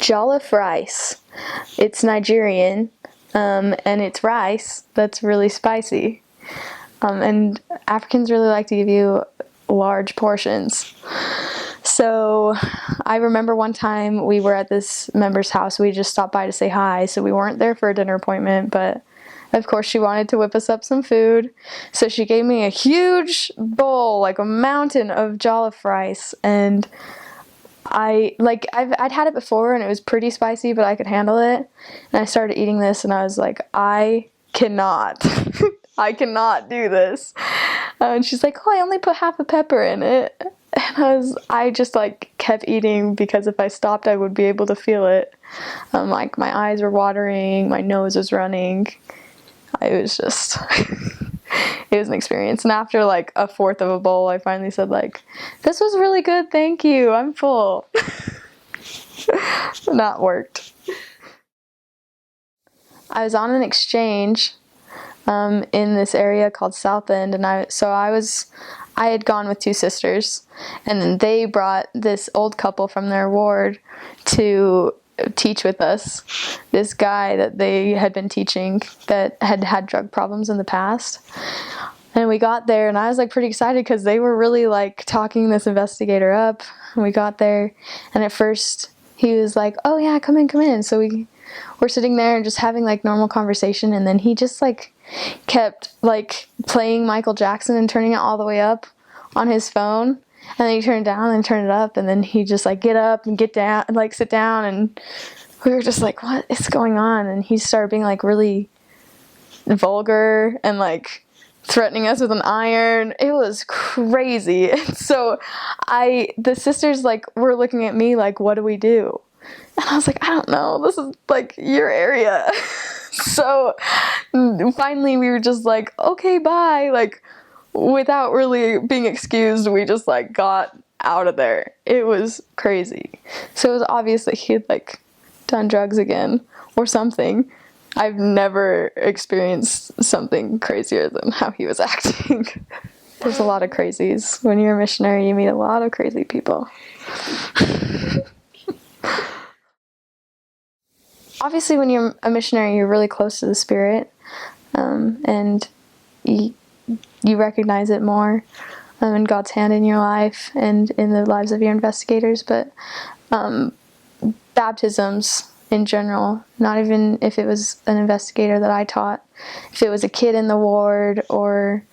Jollof rice. It's Nigerian, and it's rice that's really spicy. And Africans really like to give you large portions. So I remember one time we were at this member's house. We just stopped by to say hi, so we weren't there for a dinner appointment, but of course she wanted to whip us up some food. So she gave me a huge bowl, like a mountain of jollof rice, and I'd had it before and it was pretty spicy, but I could handle it. And I started eating this and I was like, I cannot. I cannot do this. And she's like, oh, I only put half a pepper in it. And I just like kept eating because if I stopped, I would be able to feel it. Like my eyes were watering, my nose was running. I was just, it was an experience. And after like a fourth of a bowl, I finally said like, this was really good, thank you, I'm full. That worked. I was on an exchange in this area called South End, and I had gone with two sisters, and then they brought this old couple from their ward to teach with us. This guy that they had been teaching that had had drug problems in the past. And we got there and I was like pretty excited because they were really like talking this investigator up. And we got there and at first he was like, oh yeah, come in. So we were sitting there and just having like normal conversation, and then he just like kept like playing Michael Jackson and turning it all the way up on his phone. And then he turned it down and turned it up, and then he just like get up and get down and like sit down, and we were just like, what is going on? And he started being like really vulgar and like threatening us with an iron. It was crazy. And so the sisters like were looking at me like, what do we do? And I was like, I don't know, this is like your area. So finally we were just like, okay, bye. Like without really being excused, we just like got out of there. It was crazy. So it was obvious that he had like done drugs again or something. I've never experienced something crazier than how he was acting. There's a lot of crazies. When you're a missionary, you meet a lot of crazy people. Obviously, when you're a missionary, you're really close to the Spirit, and you recognize it more in God's hand in your life and in the lives of your investigators. But baptisms in general, not even if it was an investigator that I taught, if it was a kid in the ward or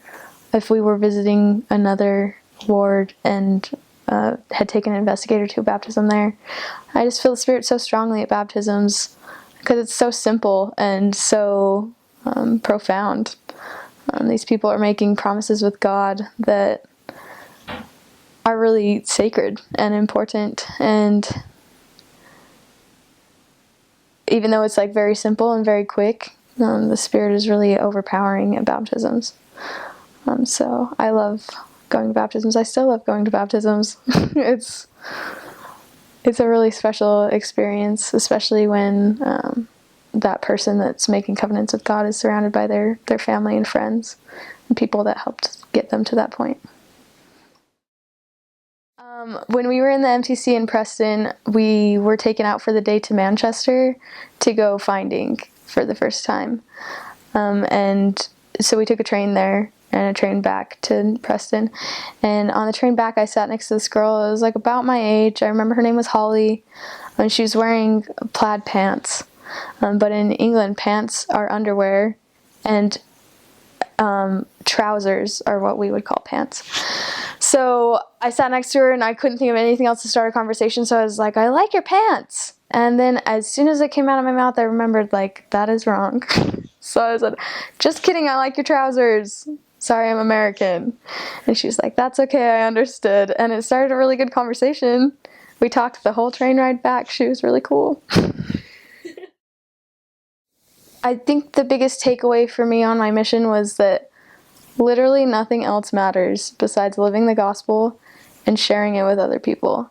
if we were visiting another ward and had taken an investigator to a baptism there, I just feel the Spirit so strongly at baptisms because it's so simple and so profound. These people are making promises with God that are really sacred and important, and even though it's like very simple and very quick, the Spirit is really overpowering at baptisms. So I love going to baptisms. I still love going to baptisms. It's a really special experience, especially when that person that's making covenants with God is surrounded by their family and friends and people that helped get them to that point. When we were in the MTC in Preston, we were taken out for the day to Manchester to go finding for the first time. And so we took a train there and a train back to Preston. And on the train back, I sat next to this girl. It was like about my age. I remember her name was Holly, and she was wearing plaid pants. But in England, pants are underwear, and trousers are what we would call pants. So I sat next to her and I couldn't think of anything else to start a conversation, so I was like, I like your pants. And then as soon as it came out of my mouth, I remembered, like, that is wrong. So I said, just kidding, I like your trousers. Sorry, I'm American. And she was like, that's okay, I understood. And it started a really good conversation. We talked the whole train ride back. She was really cool. I think the biggest takeaway for me on my mission was that literally nothing else matters besides living the gospel and sharing it with other people.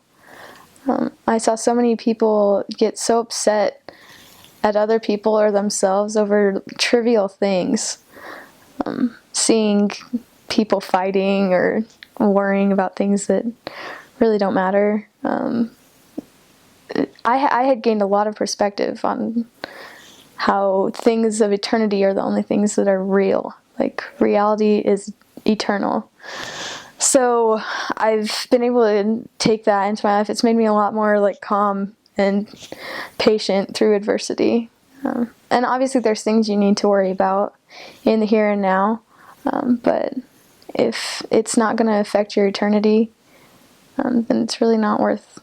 I saw so many people get so upset at other people or themselves over trivial things. Seeing people fighting or worrying about things that really don't matter. I had gained a lot of perspective on how things of eternity are the only things that are real. Like, reality is eternal. So I've been able to take that into my life. It's made me a lot more like calm and patient through adversity. And obviously there's things you need to worry about in the here and now. But if it's not going to affect your eternity, then it's really not worth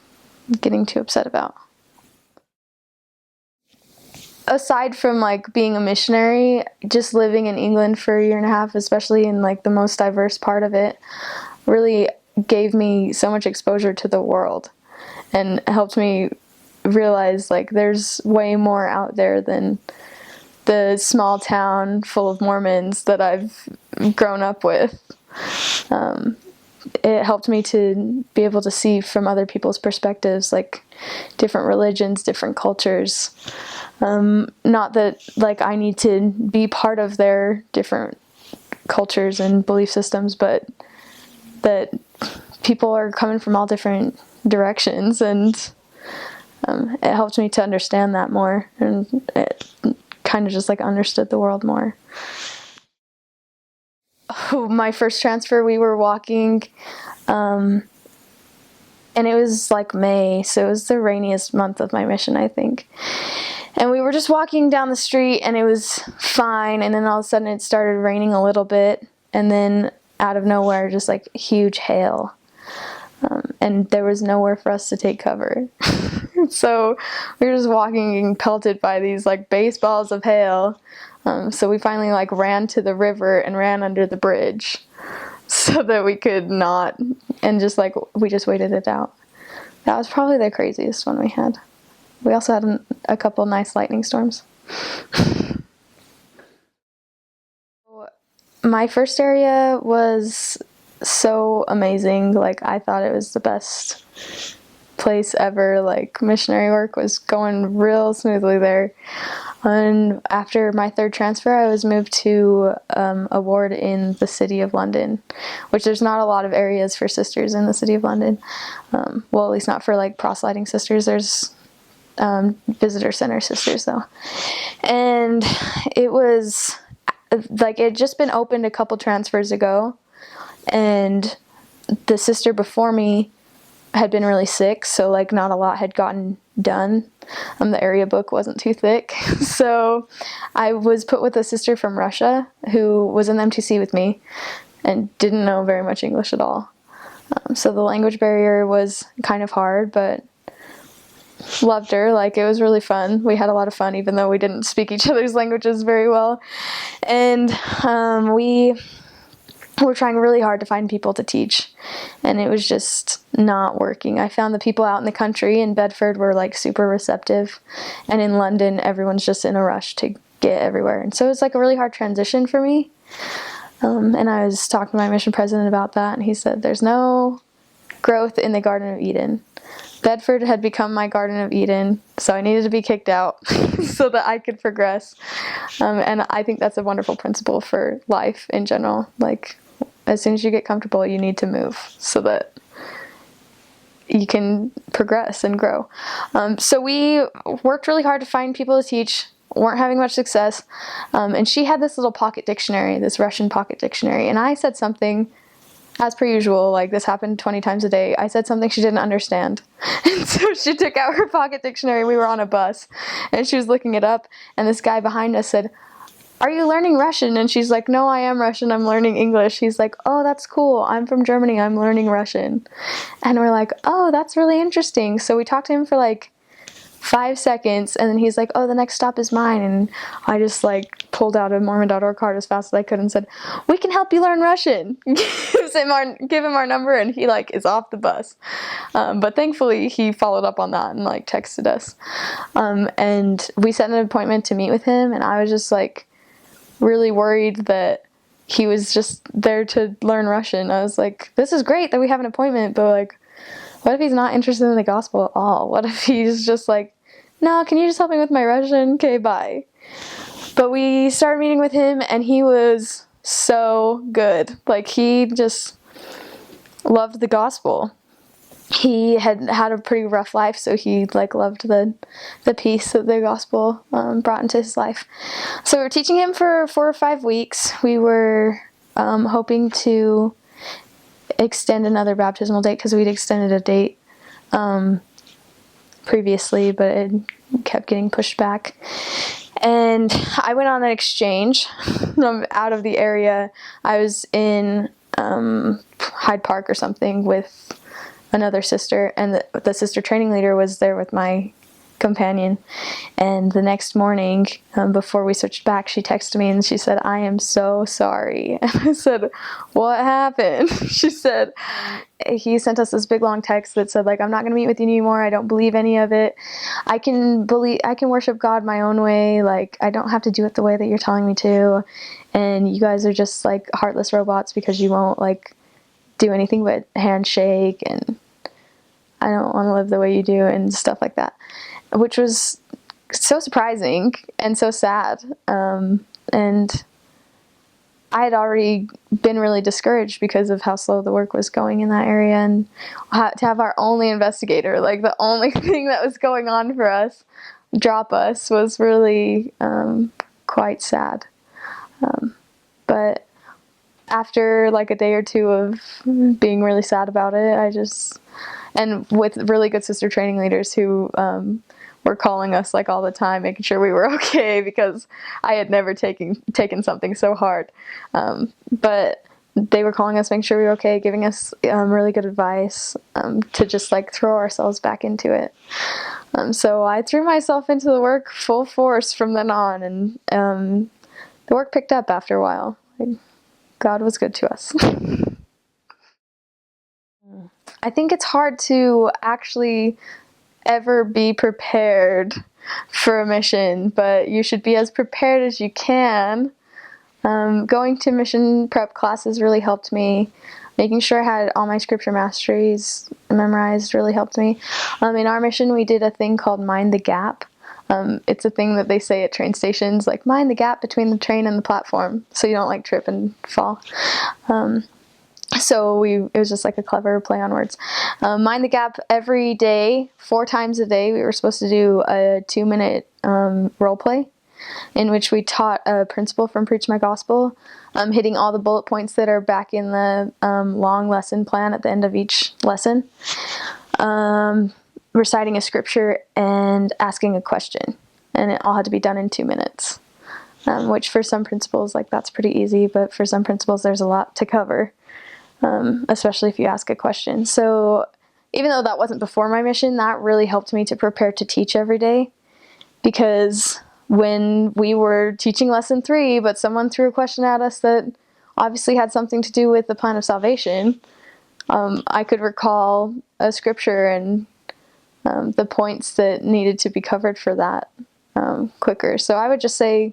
getting too upset about. Aside from like being a missionary, just living in England for a year and a half, especially in like the most diverse part of it, really gave me so much exposure to the world and helped me realize like there's way more out there than the small town full of Mormons that I've grown up with. It helped me to be able to see from other people's perspectives, like different religions, different cultures. Not that like I need to be part of their different cultures and belief systems, but that people are coming from all different directions, and it helped me to understand that more, and it kind of just like understood the world more. Oh, my first transfer, we were walking, and it was like May, so it was the rainiest month of my mission, I think. And we were just walking down the street, and it was fine, and then all of a sudden it started raining a little bit, and then out of nowhere, just like huge hail. And there was nowhere for us to take cover. So we were just walking and pelted by these like baseballs of hail. So we finally like ran to the river and ran under the bridge so that we could not, and just like we just waited it out. That was probably the craziest one we had. We also had a couple nice lightning storms. My first area was so amazing. Like, I thought it was the best place ever. Like, missionary work was going real smoothly there. And after my third transfer, I was moved to a ward in the city of London, which there's not a lot of areas for sisters in the city of London. Well, at least not for like proselyting sisters. There's visitor center sisters though. And it was like, it had just been opened a couple transfers ago, and the sister before me had been really sick, so like not a lot had gotten done. The area book wasn't too thick. So I was put with a sister from Russia who was in the MTC with me and didn't know very much English at all. So the language barrier was kind of hard, but loved her. Like, it was really fun. We had a lot of fun even though we didn't speak each other's languages very well. And we were trying really hard to find people to teach, and it was just not working. I found the people out in the country in Bedford were like super receptive, and in London everyone's just in a rush to get everywhere, and so it's like a really hard transition for me. And I was talking to my mission president about that, and he said there's no growth in the Garden of Eden. Bedford had become my Garden of Eden, so I needed to be kicked out so that I could progress. And I think that's a wonderful principle for life in general. Like, as soon as you get comfortable, you need to move so that you can progress and grow. So we worked really hard to find people to teach, weren't having much success. And she had this little pocket dictionary, this Russian pocket dictionary. And I said something, as per usual, like this happened 20 times a day. I said something she didn't understand. And so she took out her pocket dictionary. We were on a bus and she was looking it up. And this guy behind us said, "Are you learning Russian?" And she's like, "No, I am Russian. I'm learning English." He's like, "Oh, that's cool. I'm from Germany. I'm learning Russian." And we're like, "Oh, that's really interesting." So we talked to him for like 5 seconds, and then he's like, "Oh, the next stop is mine." And I just like pulled out a Mormon.org card as fast as I could and said, "We can help you learn Russian." Give him our number, and he like is off the bus. But thankfully he followed up on that and like texted us. And we set an appointment to meet with him, and I was just like really worried that he was just there to learn Russian. I was like, this is great that we have an appointment, but like, what if he's not interested in the gospel at all? What if he's just like, "No, can you just help me with my Russian? Okay, bye." But we started meeting with him, and he was so good. Like, he just loved the gospel. he had had a pretty rough life, so he like loved the peace that the gospel brought into his life. So we were teaching him for 4 or 5 weeks. We were hoping to extend another baptismal date because we'd extended a date previously, but it kept getting pushed back. And I went on an exchange out of the area. I was in Hyde Park or something with another sister, and the sister training leader was there with my companion. And the next morning, before we switched back, she texted me and she said, "I am so sorry." And I said, "What happened?" She said, "He sent us this big long text that said, like, I'm not going to meet with you anymore. I don't believe any of it. I can worship God my own way. Like, I don't have to do it the way that you're telling me to. And you guys are just like heartless robots because you won't like do anything but handshake, and I don't want to live the way you do," and stuff like that, which was so surprising and so sad. And I had already been really discouraged because of how slow the work was going in that area, and to have our only investigator, like the only thing that was going on for us, drop us was really quite sad. But after like a day or two of being really sad about it, and with really good sister training leaders who were calling us like all the time, making sure we were okay, because I had never taken something so hard. But they were calling us, making sure we were okay, giving us really good advice to just like throw ourselves back into it. So I threw myself into the work full force from then on, and the work picked up after a while. Like, God was good to us. I think it's hard to actually ever be prepared for a mission, but you should be as prepared as you can. Going to mission prep classes really helped me. Making sure I had all my scripture masteries memorized really helped me. In our mission, we did a thing called Mind the Gap. It's a thing that they say at train stations, like, mind the gap between the train and the platform, so you don't like trip and fall. So it was just like a clever play on words. Mind the Gap every day, 4 times a day. We were supposed to do a 2-minute role play in which we taught a principle from Preach My Gospel, hitting all the bullet points that are back in the long lesson plan at the end of each lesson, reciting a scripture, and asking a question. And it all had to be done in 2 minutes, which for some principles, like, that's pretty easy, but for some principles there's a lot to cover. Especially if you ask a question. So even though that wasn't before my mission, that really helped me to prepare to teach every day, because when we were teaching lesson 3, but someone threw a question at us that obviously had something to do with the plan of salvation, I could recall a scripture and the points that needed to be covered for that quicker. So I would just say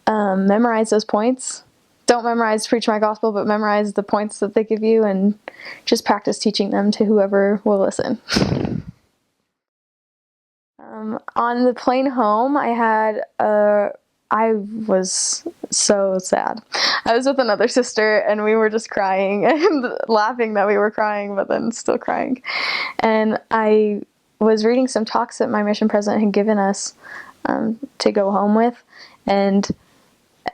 memorize those points. Don't memorize Preach My Gospel, but memorize the points that they give you, and just practice teaching them to whoever will listen. On the plane home, I was so sad. I was with another sister, and we were just crying and laughing that we were crying, but then still crying. And I was reading some talks that my mission president had given us to go home with, and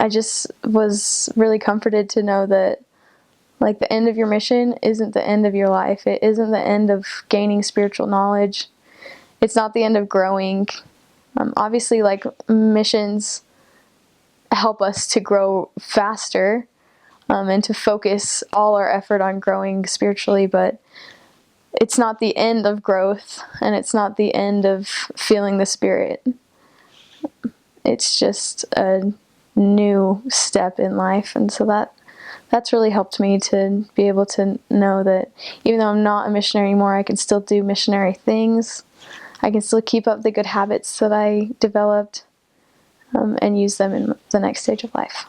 I just was really comforted to know that, like, the end of your mission isn't the end of your life. It isn't the end of gaining spiritual knowledge. It's not the end of growing. Obviously, like, missions help us to grow faster and to focus all our effort on growing spiritually, but it's not the end of growth, and it's not the end of feeling the Spirit. It's just a new step in life, and so that's really helped me to be able to know that even though I'm not a missionary anymore, I can still do missionary things. I can still keep up the good habits that I developed and use them in the next stage of life.